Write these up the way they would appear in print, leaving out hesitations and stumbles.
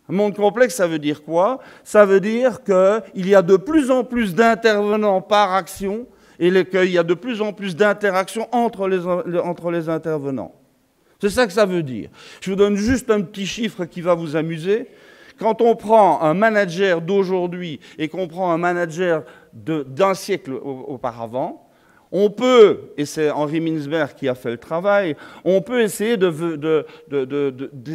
Un monde complexe, ça veut dire quoi? Ça veut dire qu'il y a de plus en plus d'intervenants par action et qu'il y a de plus en plus d'interactions entre les intervenants. C'est ça que ça veut dire. Je vous donne juste un petit chiffre qui va vous amuser. Quand on prend un manager d'aujourd'hui et qu'on prend un manager d'un siècle auparavant, on peut, et c'est Henri Mintzberg qui a fait le travail, on peut essayer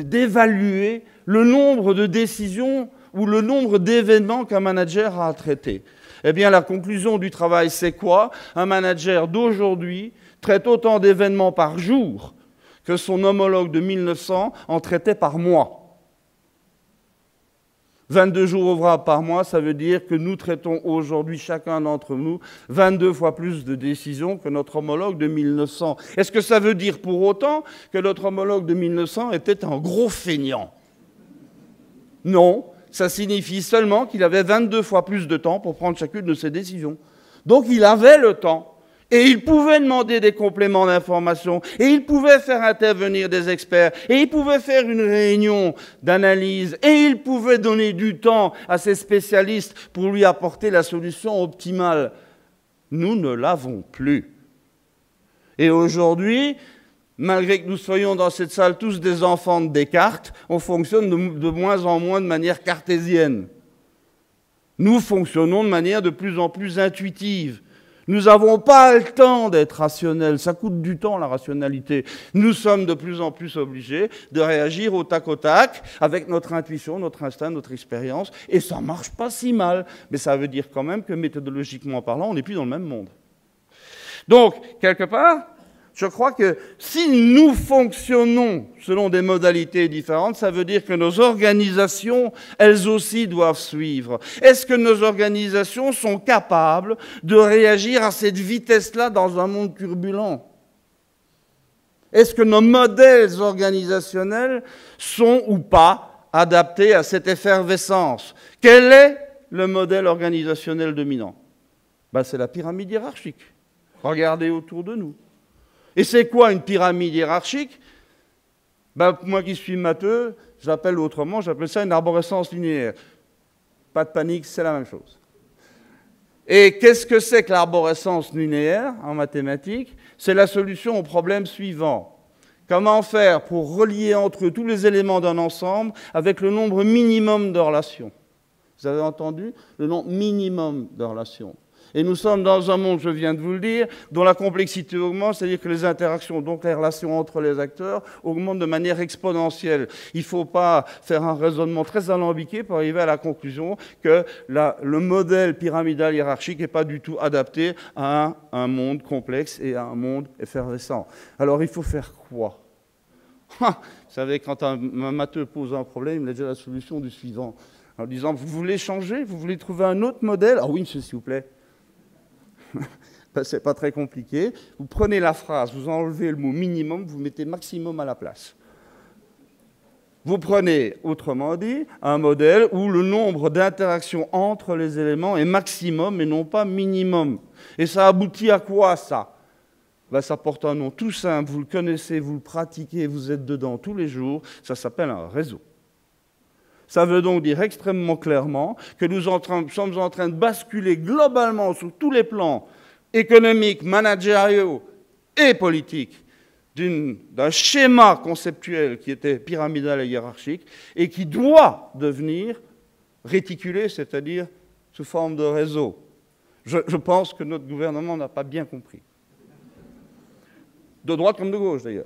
d'évaluer le nombre de décisions ou le nombre d'événements qu'un manager a à traiter. Eh bien, la conclusion du travail, c'est quoi? Un manager d'aujourd'hui traite autant d'événements par jour que son homologue de 1900 en traitait par mois. 22 jours ouvrables par mois, ça veut dire que nous traitons aujourd'hui, chacun d'entre nous, 22 fois plus de décisions que notre homologue de 1900. Est-ce que ça veut dire pour autant que notre homologue de 1900 était un gros feignant? Non, ça signifie seulement qu'il avait 22 fois plus de temps pour prendre chacune de ses décisions. Donc il avait le temps. Et il pouvait demander des compléments d'information, et il pouvait faire intervenir des experts, et il pouvait faire une réunion d'analyse, et il pouvait donner du temps à ses spécialistes pour lui apporter la solution optimale. Nous ne l'avons plus. Et aujourd'hui, malgré que nous soyons dans cette salle tous des enfants de Descartes, on fonctionne de moins en moins de manière cartésienne. Nous fonctionnons de manière de plus en plus intuitive. Nous n'avons pas le temps d'être rationnels. Ça coûte du temps, la rationalité. Nous sommes de plus en plus obligés de réagir au tac, avec notre intuition, notre instinct, notre expérience. Et ça ne marche pas si mal. Mais ça veut dire quand même que, méthodologiquement parlant, on n'est plus dans le même monde. Donc, quelque part, je crois que si nous fonctionnons selon des modalités différentes, ça veut dire que nos organisations, elles aussi, doivent suivre. Est-ce que nos organisations sont capables de réagir à cette vitesse-là dans un monde turbulent? Est-ce que nos modèles organisationnels sont ou pas adaptés à cette effervescence? Quel est le modèle organisationnel dominant? C'est la pyramide hiérarchique. Regardez autour de nous. Et c'est quoi une pyramide hiérarchique? Moi qui suis matheux, j'appelle ça une arborescence linéaire. Pas de panique, c'est la même chose. Et qu'est-ce que c'est que l'arborescence linéaire en mathématiques? C'est la solution au problème suivant. Comment faire pour relier entre eux tous les éléments d'un ensemble avec le nombre minimum de relations? Vous avez entendu? Le nombre minimum de relations. Et nous sommes dans un monde, je viens de vous le dire, dont la complexité augmente, c'est-à-dire que les interactions, donc les relations entre les acteurs, augmentent de manière exponentielle. Il ne faut pas faire un raisonnement très alambiqué pour arriver à la conclusion que le modèle pyramidal hiérarchique n'est pas du tout adapté à un monde complexe et à un monde effervescent. Alors il faut faire quoi? Vous savez, quand un matheux pose un problème, il a déjà la solution du suivant. En disant, vous voulez changer? Vous voulez trouver un autre modèle? Ah oui, monsieur, s'il vous plaît. C'est pas très compliqué. Vous prenez la phrase, vous enlevez le mot minimum, vous mettez maximum à la place. Vous prenez, autrement dit, un modèle où le nombre d'interactions entre les éléments est maximum et non pas minimum. Et ça aboutit à quoi, ça? Ça porte un nom tout simple, vous le connaissez, vous le pratiquez, vous êtes dedans tous les jours, ça s'appelle un réseau. Ça veut donc dire extrêmement clairement que nous sommes en train de basculer globalement sur tous les plans économiques, managériaux et politiques d'un schéma conceptuel qui était pyramidal et hiérarchique et qui doit devenir réticulé, c'est-à-dire sous forme de réseau. Je pense que notre gouvernement n'a pas bien compris. De droite comme de gauche, d'ailleurs.